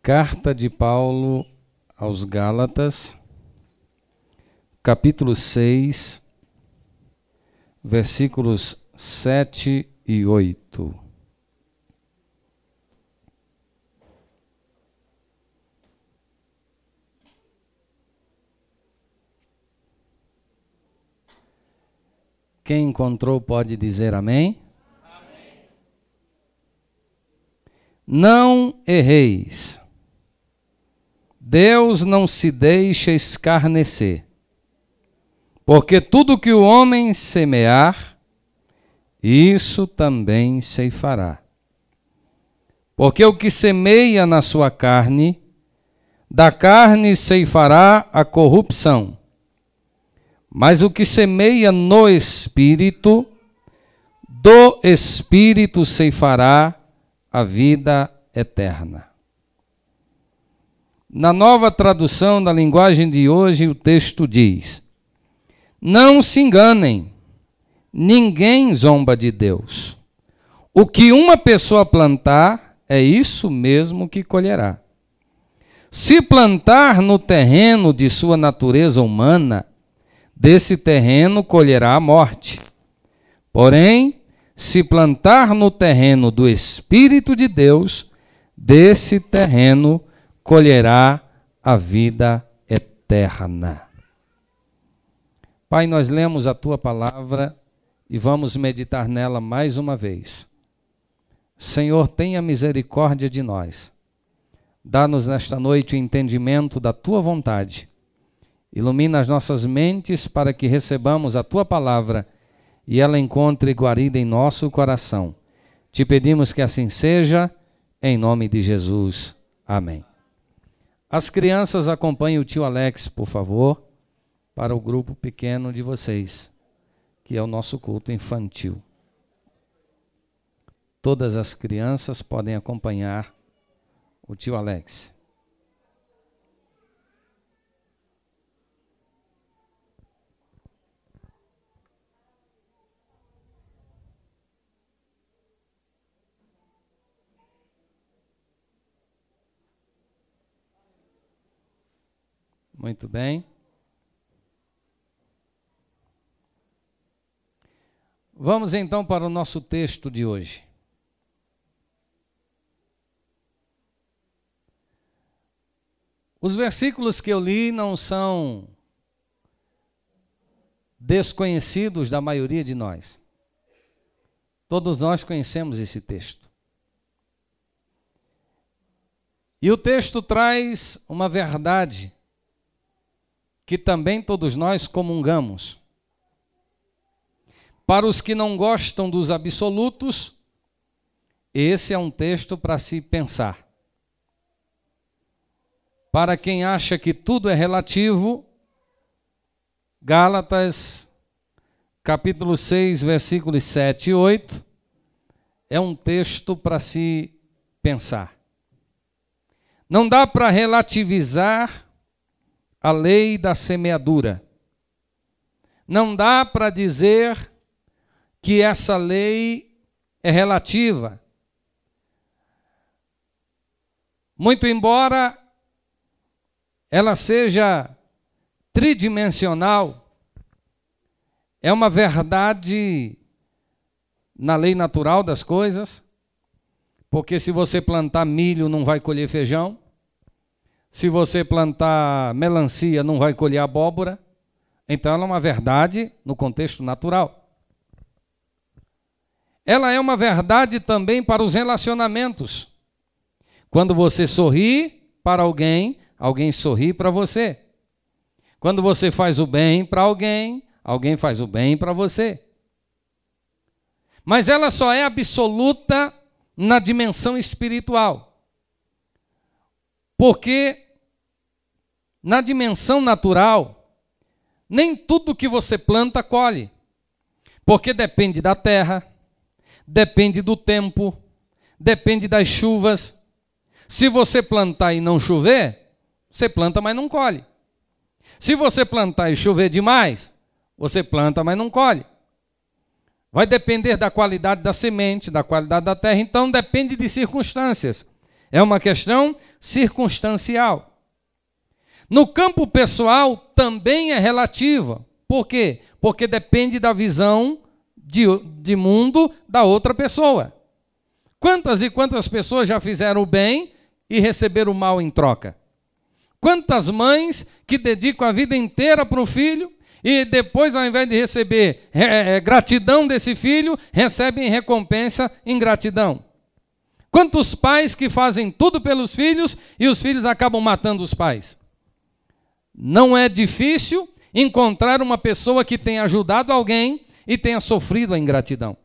Carta de Paulo aos Gálatas, capítulo 6, versículos 7 e 8. Quem encontrou pode dizer amém? Amém. Não erreis. Deus não se deixa escarnecer, porque tudo que o homem semear, isso também ceifará. Porque o que semeia na sua carne, da carne ceifará a corrupção, mas o que semeia no Espírito, do Espírito ceifará a vida eterna. Na Nova Tradução da linguagem de hoje, o texto diz: não se enganem, ninguém zomba de Deus. O que uma pessoa plantar, é isso mesmo que colherá. Se plantar no terreno de sua natureza humana, desse terreno colherá a morte. Porém, se plantar no terreno do Espírito de Deus, desse terreno colherá a vida eterna. Pai, nós lemos a Tua palavra e vamos meditar nela mais uma vez. Senhor, tenha misericórdia de nós. Dá-nos nesta noite o entendimento da Tua vontade. Ilumina as nossas mentes para que recebamos a Tua palavra e ela encontre guarida em nosso coração. Te pedimos que assim seja, em nome de Jesus. Amém. As crianças acompanhem o tio Alex, por favor, para o grupo pequeno de vocês, que é o nosso culto infantil. Todas as crianças podem acompanhar o tio Alex. Muito bem. Vamos então para o nosso texto de hoje. Os versículos que eu li não são desconhecidos da maioria de nós. Todos nós conhecemos esse texto. E o texto traz uma verdade que também todos nós comungamos. Para os que não gostam dos absolutos, esse é um texto para se pensar. Para quem acha que tudo é relativo, Gálatas, capítulo 6, versículos 7 e 8, é um texto para se pensar. Não dá para relativizar a lei da semeadura. Não dá para dizer que essa lei é relativa. Muito embora ela seja tridimensional, é uma verdade na lei natural das coisas, porque se você plantar milho não vai colher feijão, se você plantar melancia não vai colher abóbora, então ela é uma verdade no contexto natural. Ela é uma verdade também para os relacionamentos. Quando você sorri para alguém, alguém sorri para você. Quando você faz o bem para alguém, alguém faz o bem para você. Mas ela só é absoluta na dimensão espiritual. Porque na dimensão natural, nem tudo que você planta colhe. Porque depende da terra, depende do tempo, depende das chuvas. Se você plantar e não chover, você planta, mas não colhe. Se você plantar e chover demais, você planta, mas não colhe. Vai depender da qualidade da semente, da qualidade da terra, então depende de circunstâncias. É uma questão circunstancial. No campo pessoal também é relativa. Por quê? Porque depende da visão de mundo da outra pessoa. Quantas e quantas pessoas já fizeram o bem e receberam o mal em troca? Quantas mães que dedicam a vida inteira para o filho e depois, ao invés de receber gratidão desse filho, recebem recompensa em gratidão? Quantos pais que fazem tudo pelos filhos e os filhos acabam matando os pais? Não é difícil encontrar uma pessoa que tenha ajudado alguém e tenha sofrido a ingratidão.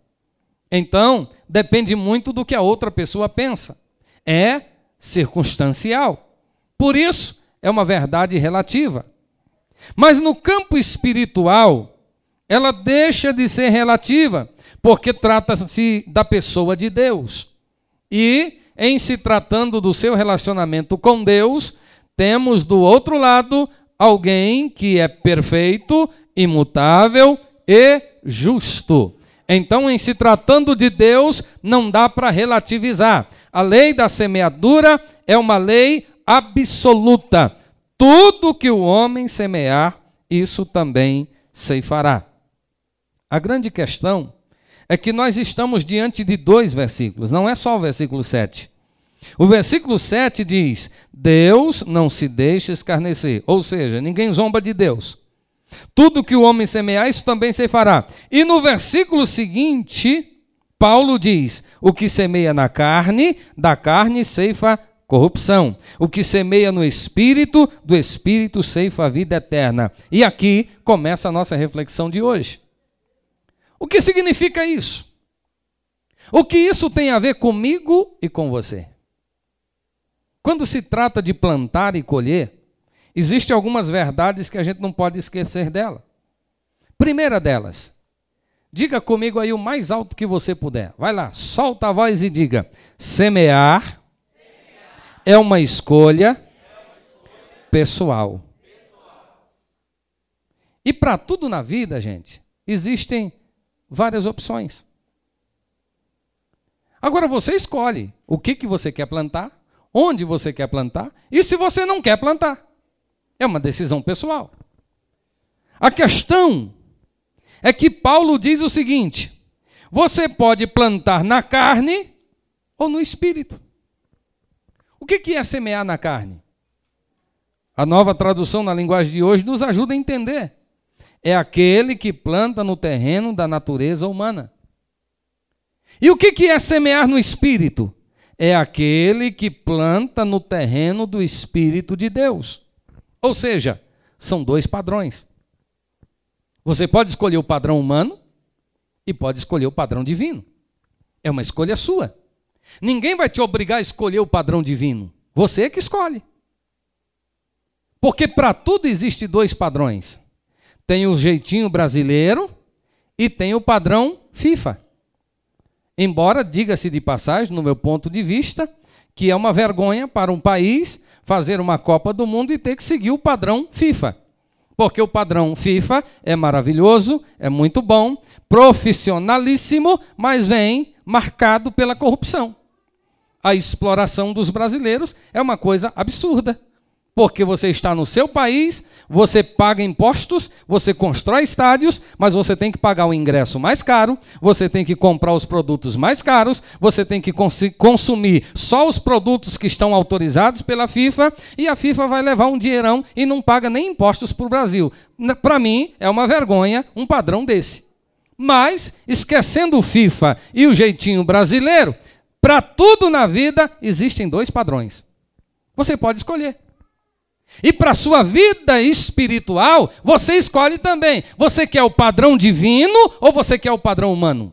Então, depende muito do que a outra pessoa pensa. É circunstancial. Por isso, é uma verdade relativa. Mas no campo espiritual, ela deixa de ser relativa, porque trata-se da pessoa de Deus. E, em se tratando do seu relacionamento com Deus, temos do outro lado alguém que é perfeito, imutável e justo. Então, em se tratando de Deus, não dá para relativizar. A lei da semeadura é uma lei absoluta. Tudo que o homem semear, isso também ceifará. A grande questão é que nós estamos diante de dois versículos, não é só o versículo 7. O versículo 7 diz: Deus não se deixa escarnecer, ou seja, ninguém zomba de Deus. Tudo que o homem semear, isso também ceifará. E no versículo seguinte, Paulo diz: o que semeia na carne, da carne ceifa corrupção. O que semeia no Espírito, do Espírito ceifa a vida eterna. E aqui começa a nossa reflexão de hoje. O que significa isso? O que isso tem a ver comigo e com você? Quando se trata de plantar e colher, existem algumas verdades que a gente não pode esquecer dela. Primeira delas, diga comigo aí o mais alto que você puder. Vai lá, solta a voz e diga: semear é uma escolha pessoal. E para tudo na vida, gente, existem várias opções. Agora você escolhe o que você quer plantar, onde você quer plantar e se você não quer plantar. É uma decisão pessoal. A questão é que Paulo diz o seguinte: você pode plantar na carne ou no espírito. O que é semear na carne? A Nova Tradução na linguagem de hoje nos ajuda a entender. É aquele que planta no terreno da natureza humana. E o que é semear no espírito? É aquele que planta no terreno do Espírito de Deus. Ou seja, são dois padrões. Você pode escolher o padrão humano e pode escolher o padrão divino. É uma escolha sua. Ninguém vai te obrigar a escolher o padrão divino. Você é que escolhe. Porque para tudo existe dois padrões. Tem o jeitinho brasileiro e tem o padrão FIFA. Embora, diga-se de passagem, no meu ponto de vista, que é uma vergonha para um país fazer uma Copa do Mundo e ter que seguir o padrão FIFA. Porque o padrão FIFA é maravilhoso, é muito bom, profissionalíssimo, mas vem marcado pela corrupção. A exploração dos brasileiros é uma coisa absurda. Porque você está no seu país, você paga impostos, você constrói estádios, mas você tem que pagar o ingresso mais caro, você tem que comprar os produtos mais caros, você tem que consumir só os produtos que estão autorizados pela FIFA, e a FIFA vai levar um dinheirão e não paga nem impostos para o Brasil. Para mim, é uma vergonha um padrão desse. Mas, esquecendo o FIFA e o jeitinho brasileiro, para tudo na vida existem dois padrões. Você pode escolher. E para a sua vida espiritual, você escolhe também. Você quer o padrão divino ou você quer o padrão humano?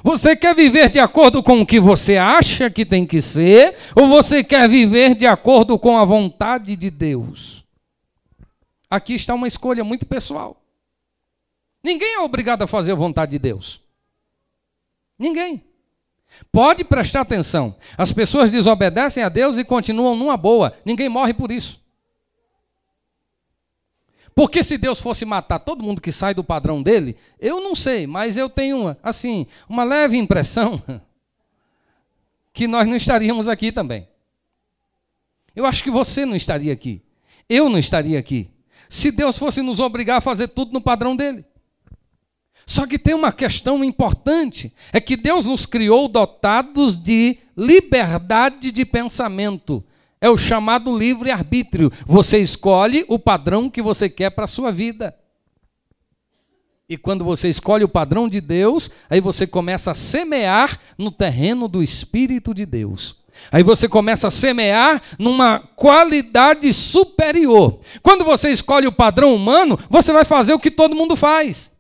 Você quer viver de acordo com o que você acha que tem que ser, ou você quer viver de acordo com a vontade de Deus? Aqui está uma escolha muito pessoal. Ninguém é obrigado a fazer a vontade de Deus. Ninguém. Pode prestar atenção. As pessoas desobedecem a Deus e continuam numa boa. Ninguém morre por isso. Porque se Deus fosse matar todo mundo que sai do padrão dele, eu não sei, mas eu tenho uma leve impressão que nós não estaríamos aqui também. Eu acho que você não estaria aqui. Eu não estaria aqui. Se Deus fosse nos obrigar a fazer tudo no padrão dele. Só que tem uma questão importante, é que Deus nos criou dotados de liberdade de pensamento. É o chamado livre-arbítrio. Você escolhe o padrão que você quer para a sua vida. E quando você escolhe o padrão de Deus, aí você começa a semear no terreno do Espírito de Deus. Aí você começa a semear numa qualidade superior. Quando você escolhe o padrão humano, você vai fazer o que todo mundo faz.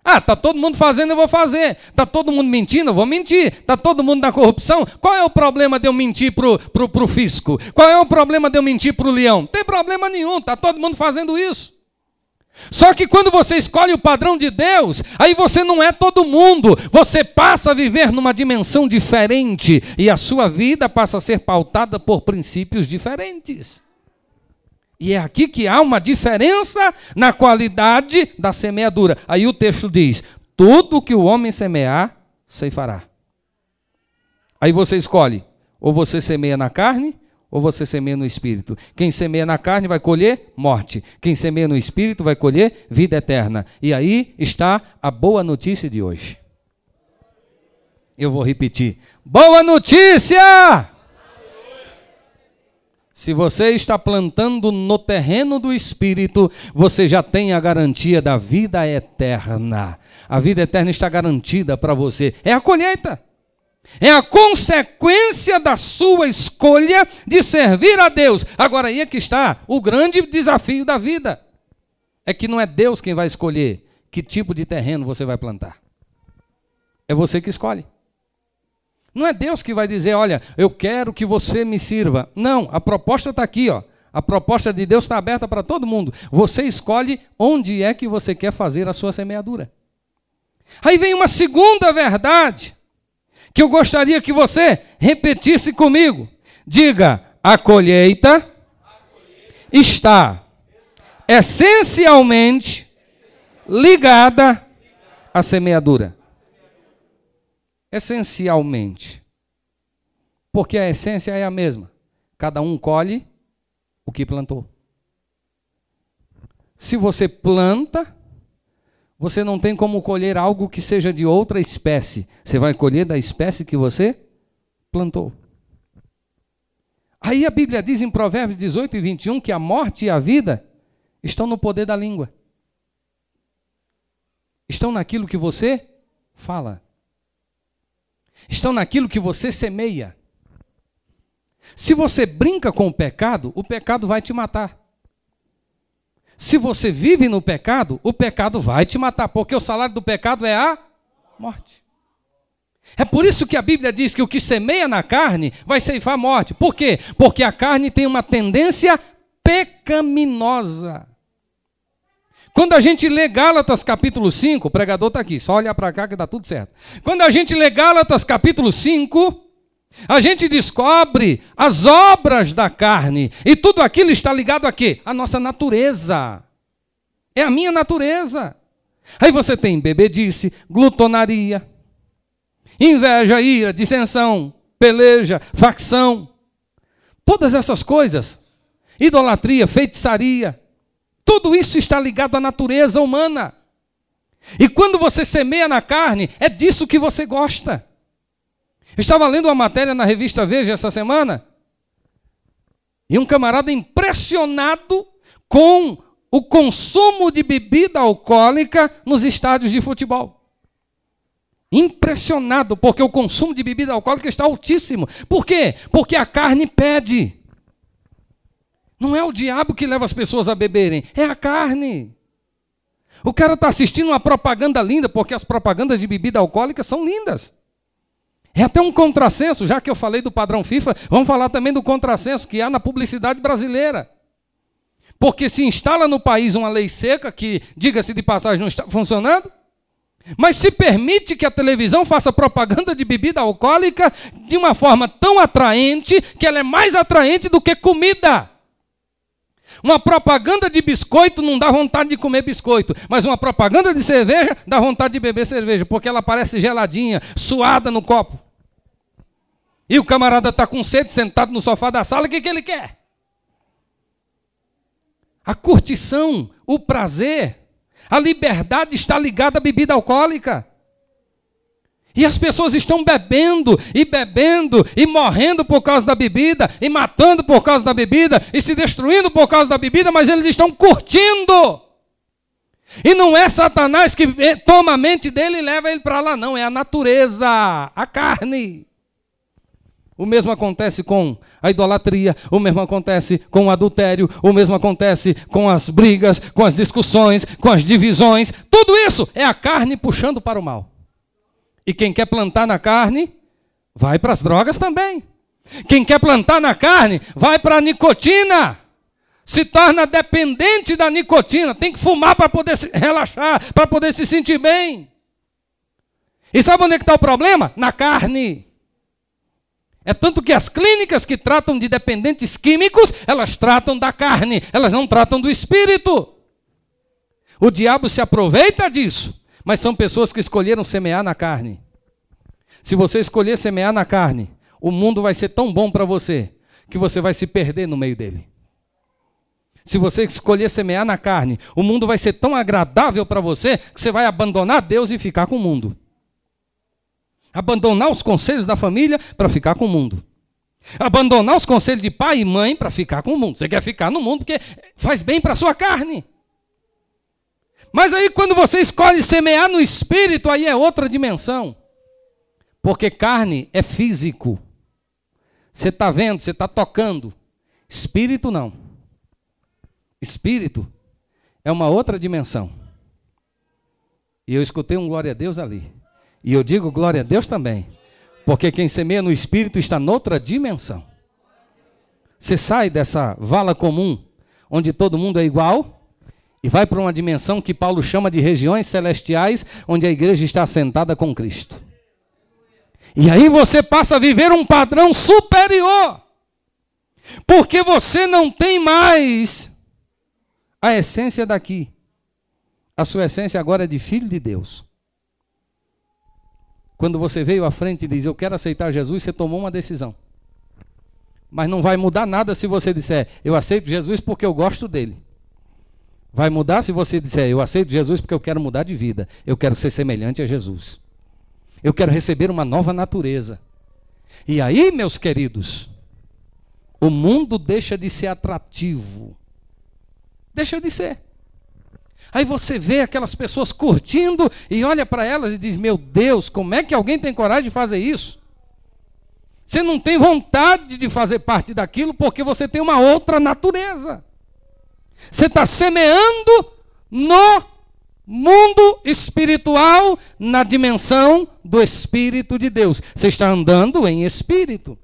Ah, está todo mundo fazendo, eu vou fazer. Está todo mundo mentindo, eu vou mentir. Está todo mundo na corrupção. Qual é o problema de eu mentir pro fisco? Qual é o problema de eu mentir para o leão? Não tem problema nenhum, está todo mundo fazendo isso. Só que quando você escolhe o padrão de Deus, aí você não é todo mundo. Você passa a viver numa dimensão diferente. E a sua vida passa a ser pautada por princípios diferentes. E é aqui que há uma diferença na qualidade da semeadura. Aí o texto diz, tudo que o homem semear, ceifará. Aí você escolhe, ou você semeia na carne, ou você semeia no Espírito. Quem semeia na carne vai colher morte. Quem semeia no Espírito vai colher vida eterna. E aí está a boa notícia de hoje. Eu vou repetir. Boa notícia! Se você está plantando no terreno do Espírito, você já tem a garantia da vida eterna. A vida eterna está garantida para você. É a colheita. É a consequência da sua escolha de servir a Deus. Agora, aí é que está o grande desafio da vida. É que não é Deus quem vai escolher que tipo de terreno você vai plantar. É você que escolhe. Não é Deus que vai dizer, olha, eu quero que você me sirva. Não, a proposta está aqui, ó. A proposta de Deus está aberta para todo mundo. Você escolhe onde é que você quer fazer a sua semeadura. Aí vem uma segunda verdade, que eu gostaria que você repetisse comigo. Diga, a colheita está essencialmente ligada à semeadura. Essencialmente. Porque a essência é a mesma. Cada um colhe o que plantou. Se você planta, você não tem como colher algo que seja de outra espécie. Você vai colher da espécie que você plantou. Aí a Bíblia diz em Provérbios 18 e 21 que a morte e a vida estão no poder da língua. Estão naquilo que você fala. Estão naquilo que você semeia. Se você brinca com o pecado vai te matar. Se você vive no pecado, o pecado vai te matar, porque o salário do pecado é a morte. É por isso que a Bíblia diz que o que semeia na carne vai ceifar a morte. Por quê? Porque a carne tem uma tendência pecaminosa. Quando a gente lê Gálatas capítulo 5, o pregador está aqui, só olhar para cá que dá tudo certo. Quando a gente lê Gálatas capítulo 5, a gente descobre as obras da carne. E tudo aquilo está ligado a quê? A nossa natureza. É a minha natureza. Aí você tem bebedice, glutonaria, inveja, ira, dissensão, peleja, facção. Todas essas coisas. Idolatria, feitiçaria. Tudo isso está ligado à natureza humana. E quando você semeia na carne, é disso que você gosta. Eu estava lendo uma matéria na revista Veja essa semana, e um camarada impressionado com o consumo de bebida alcoólica nos estádios de futebol. Impressionado, porque o consumo de bebida alcoólica está altíssimo. Por quê? Porque a carne pede. Não é o diabo que leva as pessoas a beberem, é a carne. O cara está assistindo uma propaganda linda, porque as propagandas de bebida alcoólica são lindas. É até um contrassenso, já que eu falei do padrão FIFA, vamos falar também do contrassenso que há na publicidade brasileira. Porque se instala no país uma lei seca, que, diga-se de passagem, não está funcionando, mas se permite que a televisão faça propaganda de bebida alcoólica de uma forma tão atraente, que ela é mais atraente do que comida. Uma propaganda de biscoito não dá vontade de comer biscoito, mas uma propaganda de cerveja dá vontade de beber cerveja, porque ela parece geladinha, suada no copo. E o camarada está com sede, sentado no sofá da sala, o que ele quer? A curtição, o prazer, a liberdade está ligada à bebida alcoólica. E as pessoas estão bebendo, e morrendo por causa da bebida, e matando por causa da bebida, e se destruindo por causa da bebida, mas eles estão curtindo. E não é Satanás que toma a mente dele e leva ele para lá, não, é a natureza, a carne. O mesmo acontece com a idolatria, o mesmo acontece com o adultério, o mesmo acontece com as brigas, com as discussões, com as divisões. Tudo isso é a carne puxando para o mal. E quem quer plantar na carne, vai para as drogas também. Quem quer plantar na carne, vai para a nicotina. Se torna dependente da nicotina. Tem que fumar para poder relaxar, para poder se sentir bem. E sabe onde é que está o problema? Na carne. É tanto que as clínicas que tratam de dependentes químicos, elas tratam da carne, elas não tratam do espírito. O diabo se aproveita disso. Mas são pessoas que escolheram semear na carne. Se você escolher semear na carne, o mundo vai ser tão bom para você, que você vai se perder no meio dele. Se você escolher semear na carne, o mundo vai ser tão agradável para você, que você vai abandonar Deus e ficar com o mundo. Abandonar os conselhos da família para ficar com o mundo. Abandonar os conselhos de pai e mãe para ficar com o mundo. Você quer ficar no mundo porque faz bem para a sua carne. Mas aí quando você escolhe semear no espírito, aí é outra dimensão. Porque carne é físico. Você está vendo, você está tocando. Espírito não. Espírito é uma outra dimensão. E eu escutei um glória a Deus ali. E eu digo glória a Deus também. Porque quem semeia no espírito está noutra dimensão. Você sai dessa vala comum, onde todo mundo é igual, e vai para uma dimensão que Paulo chama de regiões celestiais, onde a igreja está assentada com Cristo. E aí você passa a viver um padrão superior. Porque você não tem mais a essência daqui. A sua essência agora é de filho de Deus. Quando você veio à frente e diz, eu quero aceitar Jesus, você tomou uma decisão. Mas não vai mudar nada se você disser, eu aceito Jesus porque eu gosto dele. Vai mudar se você disser, eu aceito Jesus porque eu quero mudar de vida. Eu quero ser semelhante a Jesus. Eu quero receber uma nova natureza. E aí, meus queridos, o mundo deixa de ser atrativo. Deixa de ser. Aí você vê aquelas pessoas curtindo e olha para elas e diz, meu Deus, como é que alguém tem coragem de fazer isso? Você não tem vontade de fazer parte daquilo porque você tem uma outra natureza. Você está semeando no mundo espiritual, na dimensão do Espírito de Deus. Você está andando em espírito.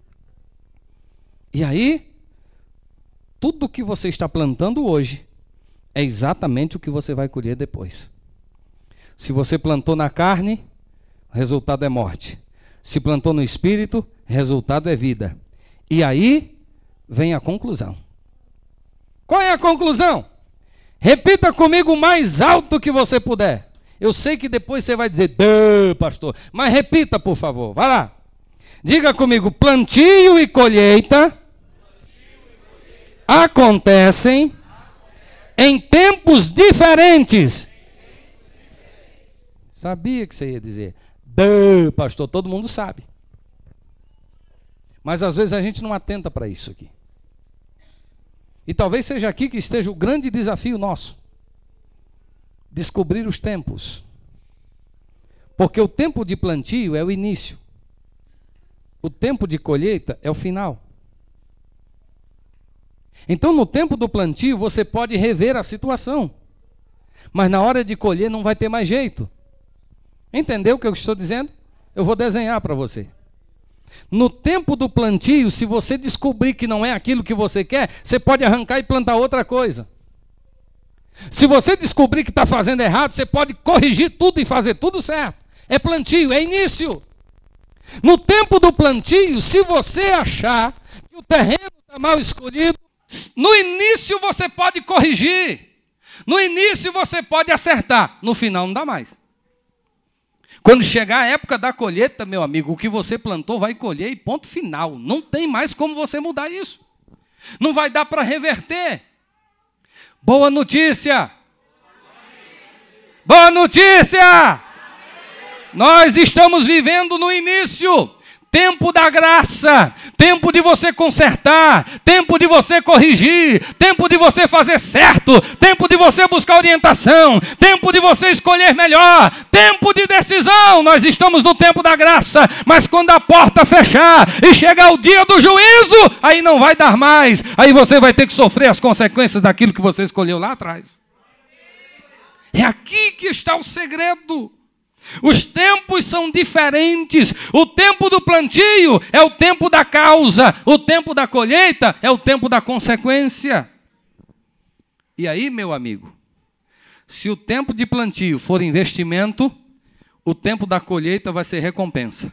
E aí, tudo que você está plantando hoje é exatamente o que você vai colher depois. Se você plantou na carne, o resultado é morte. Se plantou no espírito, o resultado é vida. E aí vem a conclusão. Qual é a conclusão? Repita comigo o mais alto que você puder. Eu sei que depois você vai dizer, pastor, mas repita, por favor. Vai lá. Diga comigo, plantio e colheita acontecem em tempos diferentes. Sabia que você ia dizer, pastor, todo mundo sabe. Mas às vezes a gente não atenta para isso aqui. E talvez seja aqui que esteja o grande desafio nosso. Descobrir os tempos. Porque o tempo de plantio é o início. O tempo de colheita é o final. Então no tempo do plantio você pode rever a situação. Mas na hora de colher não vai ter mais jeito. Entendeu o que eu estou dizendo? Eu vou desenhar para você. No tempo do plantio, se você descobrir que não é aquilo que você quer, você pode arrancar e plantar outra coisa. Se você descobrir que está fazendo errado, você pode corrigir tudo e fazer tudo certo. É plantio, é início. No tempo do plantio, se você achar que o terreno está mal escolhido, no início você pode corrigir. No início você pode acertar. No final não dá mais. Quando chegar a época da colheita, meu amigo, o que você plantou vai colher e ponto final. Não tem mais como você mudar isso. Não vai dar para reverter. Boa notícia! Boa notícia! Nós estamos vivendo no início. Tempo da graça, tempo de você consertar, tempo de você corrigir, tempo de você fazer certo, tempo de você buscar orientação, tempo de você escolher melhor, tempo de decisão. Nós estamos no tempo da graça, mas quando a porta fechar e chegar o dia do juízo, aí não vai dar mais, aí você vai ter que sofrer as consequências daquilo que você escolheu lá atrás. É aqui que está o segredo. Os tempos são diferentes. O tempo do plantio é o tempo da causa. O tempo da colheita é o tempo da consequência. E aí, meu amigo, se o tempo de plantio for investimento, o tempo da colheita vai ser recompensa.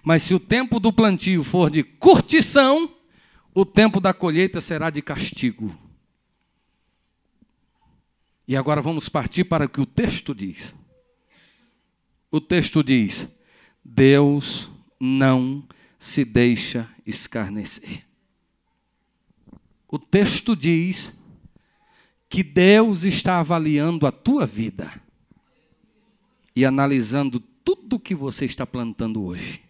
Mas se o tempo do plantio for de curtição, o tempo da colheita será de castigo. E agora vamos partir para o que o texto diz. O texto diz: Deus não se deixa escarnecer. O texto diz que Deus está avaliando a tua vida e analisando tudo que você está plantando hoje.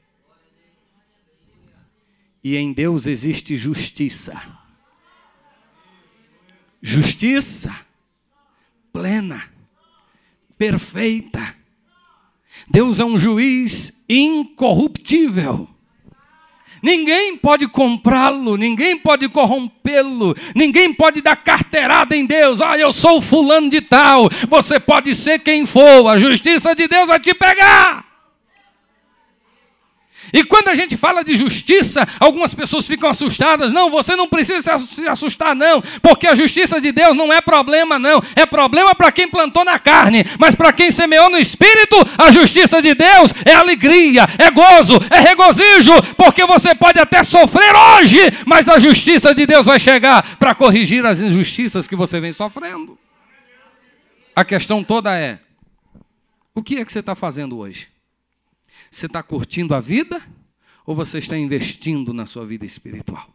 E em Deus existe justiça. Justiça plena, perfeita. Deus é um juiz incorruptível. Ninguém pode comprá-lo, ninguém pode corrompê-lo, ninguém pode dar carteirada em Deus. Ah, eu sou o fulano de tal. Você pode ser quem for, a justiça de Deus vai te pegar. E quando a gente fala de justiça, algumas pessoas ficam assustadas. Não, você não precisa se assustar não, porque a justiça de Deus não é problema não. É problema para quem plantou na carne, mas para quem semeou no Espírito, a justiça de Deus é alegria, é gozo, é regozijo, porque você pode até sofrer hoje, mas a justiça de Deus vai chegar para corrigir as injustiças que você vem sofrendo. A questão toda é: o que é que você está fazendo hoje? Você está curtindo a vida ou você está investindo na sua vida espiritual?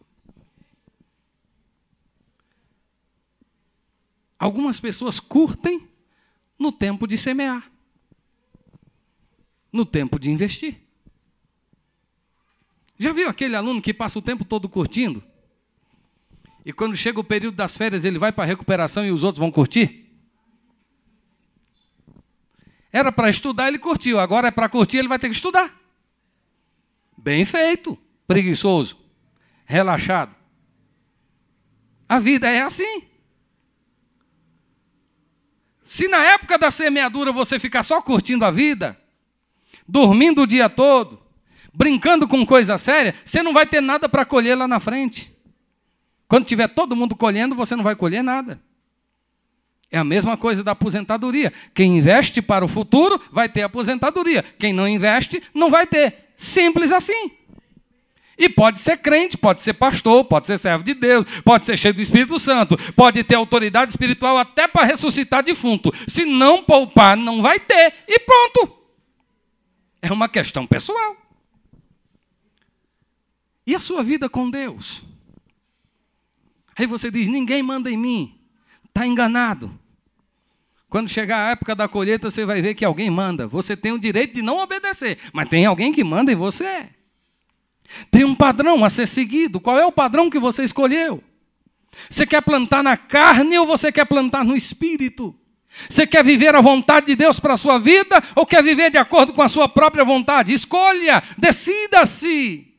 Algumas pessoas curtem no tempo de semear, no tempo de investir. Já viu aquele aluno que passa o tempo todo curtindo? E quando chega o período das férias, ele vai para a recuperação e os outros vão curtir? Era para estudar, ele curtiu. Agora é para curtir, ele vai ter que estudar. Bem feito. Preguiçoso. Relaxado. A vida é assim. Se na época da semeadura você ficar só curtindo a vida, dormindo o dia todo, brincando com coisa séria, você não vai ter nada para colher lá na frente. Quando tiver todo mundo colhendo, você não vai colher nada. É a mesma coisa da aposentadoria. Quem investe para o futuro vai ter aposentadoria. Quem não investe não vai ter. Simples assim. E pode ser crente, pode ser pastor, pode ser servo de Deus, pode ser cheio do Espírito Santo, pode ter autoridade espiritual até para ressuscitar defunto. Se não poupar, não vai ter. E pronto. É uma questão pessoal. E a sua vida com Deus? Aí você diz: ninguém manda em mim. Está enganado. Quando chegar a época da colheita, você vai ver que alguém manda. Você tem o direito de não obedecer, mas tem alguém que manda em você. Tem um padrão a ser seguido. Qual é o padrão que você escolheu? Você quer plantar na carne ou você quer plantar no Espírito? Você quer viver a vontade de Deus para a sua vida ou quer viver de acordo com a sua própria vontade? Escolha, decida-se.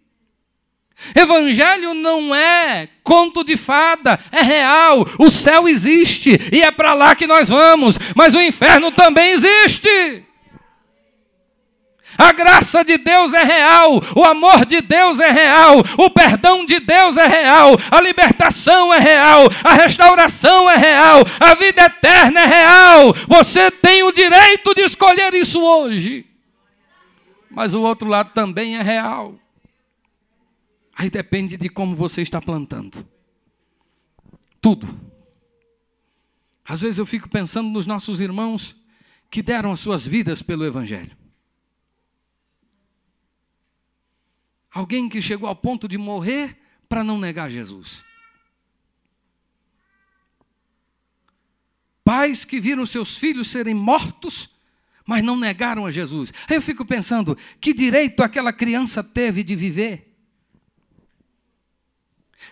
Evangelho não é conto de fada, é real. O céu existe e é para lá que nós vamos, mas o inferno também existe. A graça de Deus é real, o amor de Deus é real, o perdão de Deus é real, a libertação é real, a restauração é real, a vida eterna é real. Você tem o direito de escolher isso hoje, mas o outro lado também é real. Aí depende de como você está plantando. Tudo. Às vezes eu fico pensando nos nossos irmãos que deram as suas vidas pelo Evangelho. Alguém que chegou ao ponto de morrer para não negar Jesus. Pais que viram seus filhos serem mortos, mas não negaram a Jesus. Aí eu fico pensando, que direito aquela criança teve de viver?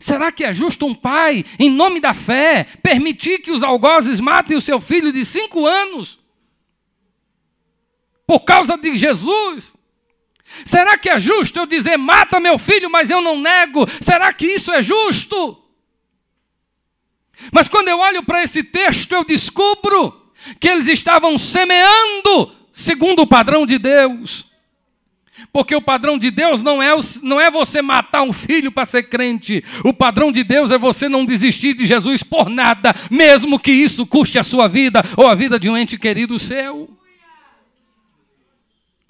Será que é justo um pai, em nome da fé, permitir que os algozes matem o seu filho de 5 anos? Por causa de Jesus? Será que é justo eu dizer, mata meu filho, mas eu não nego? Será que isso é justo? Mas quando eu olho para esse texto, eu descubro que eles estavam semeando segundo o padrão de Deus. Porque o padrão de Deus não é você matar um filho para ser crente. O padrão de Deus é você não desistir de Jesus por nada, mesmo que isso custe a sua vida ou a vida de um ente querido seu.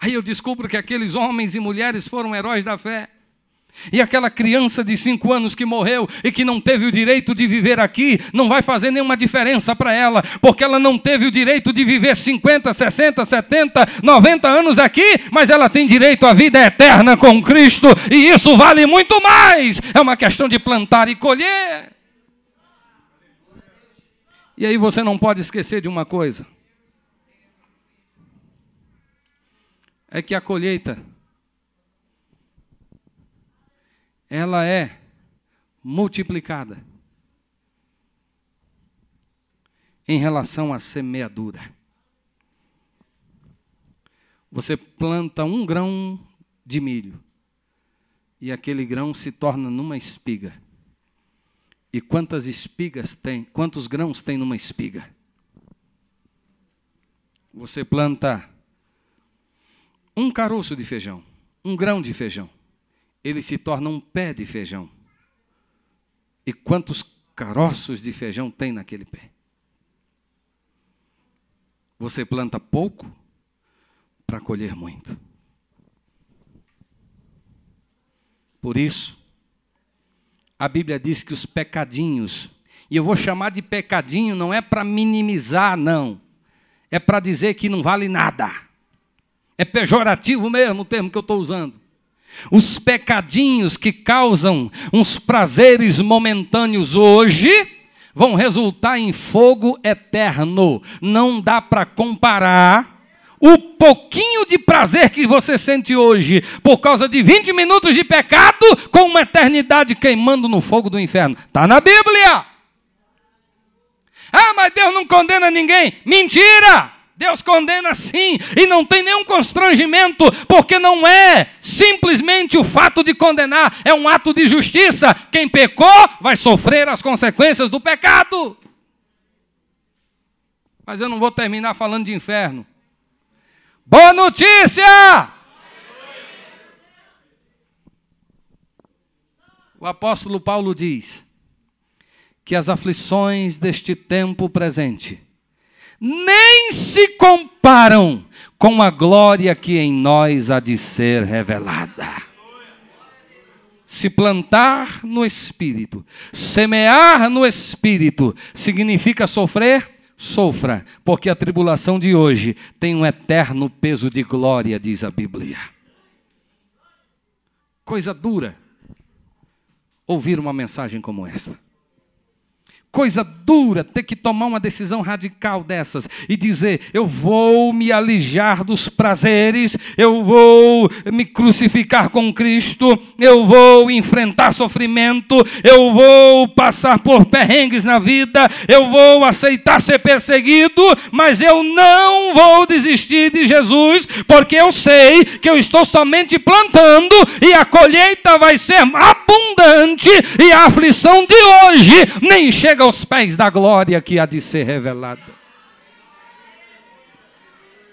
Aí eu descubro que aqueles homens e mulheres foram heróis da fé. E aquela criança de 5 anos que morreu e que não teve o direito de viver aqui, não vai fazer nenhuma diferença para ela, porque ela não teve o direito de viver 50, 60, 70, 90 anos aqui, mas ela tem direito à vida eterna com Cristo, e isso vale muito mais. É uma questão de plantar e colher. E aí você não pode esquecer de uma coisa. É que a colheita, ela é multiplicada em relação à semeadura. Você planta 1 grão de milho e aquele grão se torna numa espiga. E quantas espigas tem? Quantos grãos tem numa espiga? Você planta 1 caroço de feijão, 1 grão de feijão. Ele se torna um pé de feijão. E quantos caroços de feijão tem naquele pé? Você planta pouco para colher muito. Por isso, a Bíblia diz que os pecadinhos, e eu vou chamar de pecadinho, não é para minimizar, não. É para dizer que não vale nada. É pejorativo mesmo o termo que eu estou usando. Os pecadinhos que causam uns prazeres momentâneos hoje vão resultar em fogo eterno. Não dá para comparar o pouquinho de prazer que você sente hoje por causa de 20 minutos de pecado com uma eternidade queimando no fogo do inferno. Está na Bíblia. Ah, mas Deus não condena ninguém. Mentira! Deus condena sim, e não tem nenhum constrangimento, porque não é simplesmente o fato de condenar, é um ato de justiça. Quem pecou vai sofrer as consequências do pecado. Mas eu não vou terminar falando de inferno. Boa notícia! O apóstolo Paulo diz que as aflições deste tempo presente nem se comparam com a glória que em nós há de ser revelada. Se plantar no Espírito, semear no Espírito, significa sofrer? Sofra, porque a tribulação de hoje tem um eterno peso de glória, diz a Bíblia. Coisa dura ouvir uma mensagem como esta. Coisa dura ter que tomar uma decisão radical dessas e dizer, eu vou me alijar dos prazeres, eu vou me crucificar com Cristo, eu vou enfrentar sofrimento, eu vou passar por perrengues na vida, eu vou aceitar ser perseguido, mas eu não vou desistir de Jesus, porque eu sei que eu estou somente plantando e a colheita vai ser abundante e a aflição de hoje nem chega aos pés da glória que há de ser revelada.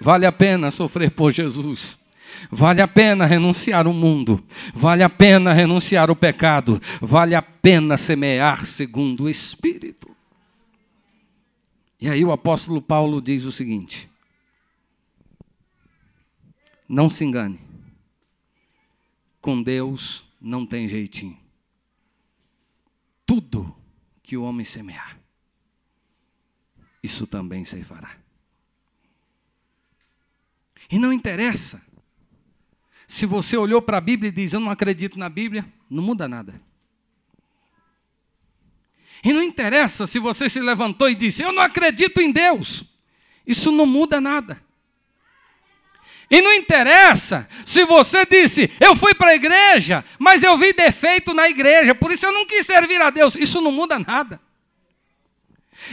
Vale a pena sofrer por Jesus. Vale a pena renunciar ao mundo. Vale a pena renunciar ao pecado. Vale a pena semear segundo o Espírito. E aí o apóstolo Paulo diz o seguinte: não se engane. Com Deus não tem jeitinho. Tudo que o homem semear, isso também se fará. E não interessa. Se você olhou para a Bíblia e diz, eu não acredito na Bíblia, não muda nada. E não interessa se você se levantou e disse, eu não acredito em Deus. Isso não muda nada. E não interessa se você disse, eu fui para a igreja, mas eu vi defeito na igreja, por isso eu não quis servir a Deus. Isso não muda nada.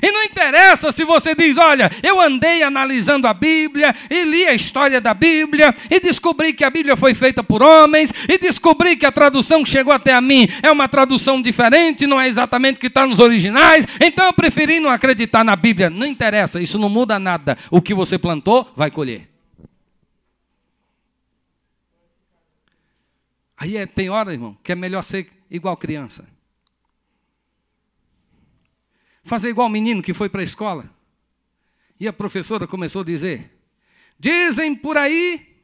E não interessa se você diz, olha, eu andei analisando a Bíblia, e li a história da Bíblia, e descobri que a Bíblia foi feita por homens, e descobri que a tradução que chegou até a mim é uma tradução diferente, não é exatamente o que está nos originais, então eu preferi não acreditar na Bíblia. Não interessa, isso não muda nada. O que você plantou, vai colher. Aí tem hora, irmão, que é melhor ser igual criança. Fazer igual o menino que foi para a escola. E a professora começou a dizer, dizem por aí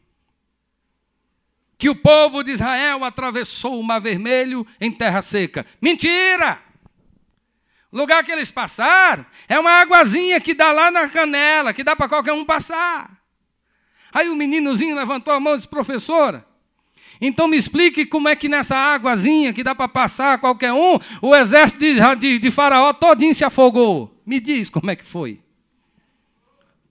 que o povo de Israel atravessou o Mar Vermelho em terra seca. Mentira! O lugar que eles passaram é uma aguazinha que dá lá na canela, que dá para qualquer um passar. Aí o meninozinho levantou a mão e disse, professora, então me explique como é que nessa águazinha que dá para passar qualquer um, o exército de Faraó todinho se afogou. Me diz como é que foi.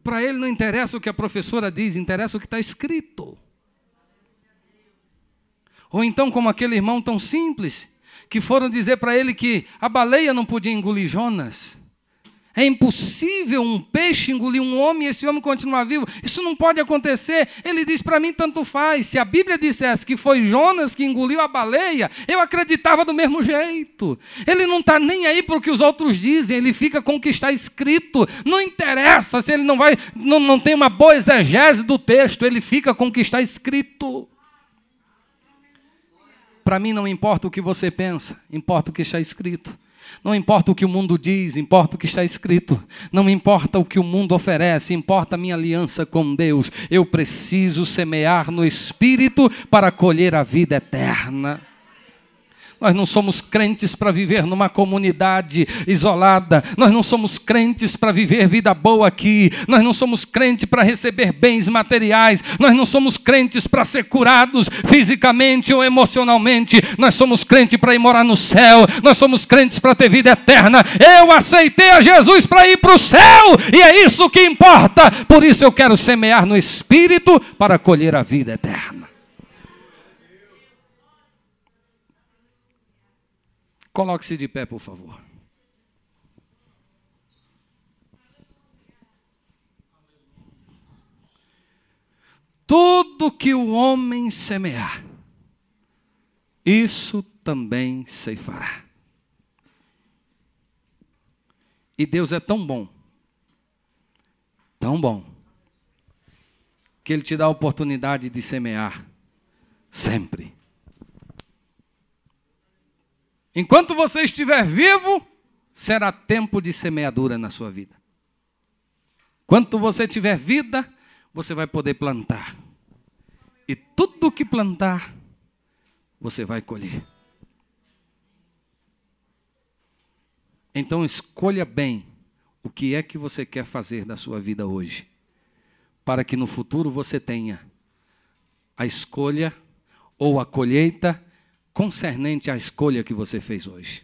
Para ele não interessa o que a professora diz, interessa o que está escrito. Ou então como aquele irmão tão simples, que foram dizer para ele que a baleia não podia engolir Jonas. É impossível um peixe engolir um homem e esse homem continuar vivo. Isso não pode acontecer. Ele diz, para mim tanto faz. Se a Bíblia dissesse que foi Jonas que engoliu a baleia, eu acreditava do mesmo jeito. Ele não está nem aí para o que os outros dizem, ele fica com o que está escrito. Não interessa se ele não tem uma boa exegese do texto, ele fica com o que está escrito. Para mim não importa o que você pensa, importa o que está escrito. Não importa o que o mundo diz, importa o que está escrito. Não importa o que o mundo oferece, importa a minha aliança com Deus. Eu preciso semear no Espírito para colher a vida eterna. Nós não somos crentes para viver numa comunidade isolada. Nós não somos crentes para viver vida boa aqui. Nós não somos crentes para receber bens materiais. Nós não somos crentes para ser curados fisicamente ou emocionalmente. Nós somos crentes para ir morar no céu. Nós somos crentes para ter vida eterna. Eu aceitei a Jesus para ir para o céu. E é isso que importa. Por isso eu quero semear no Espírito para colher a vida eterna. Coloque-se de pé, por favor. Tudo que o homem semear, isso também ceifará. E Deus é tão bom, que Ele te dá a oportunidade de semear sempre. Enquanto você estiver vivo, será tempo de semeadura na sua vida. Enquanto você tiver vida, você vai poder plantar. E tudo que plantar, você vai colher. Então escolha bem o que é que você quer fazer da sua vida hoje, para que no futuro você tenha a escolha ou a colheita concernente à escolha que você fez hoje.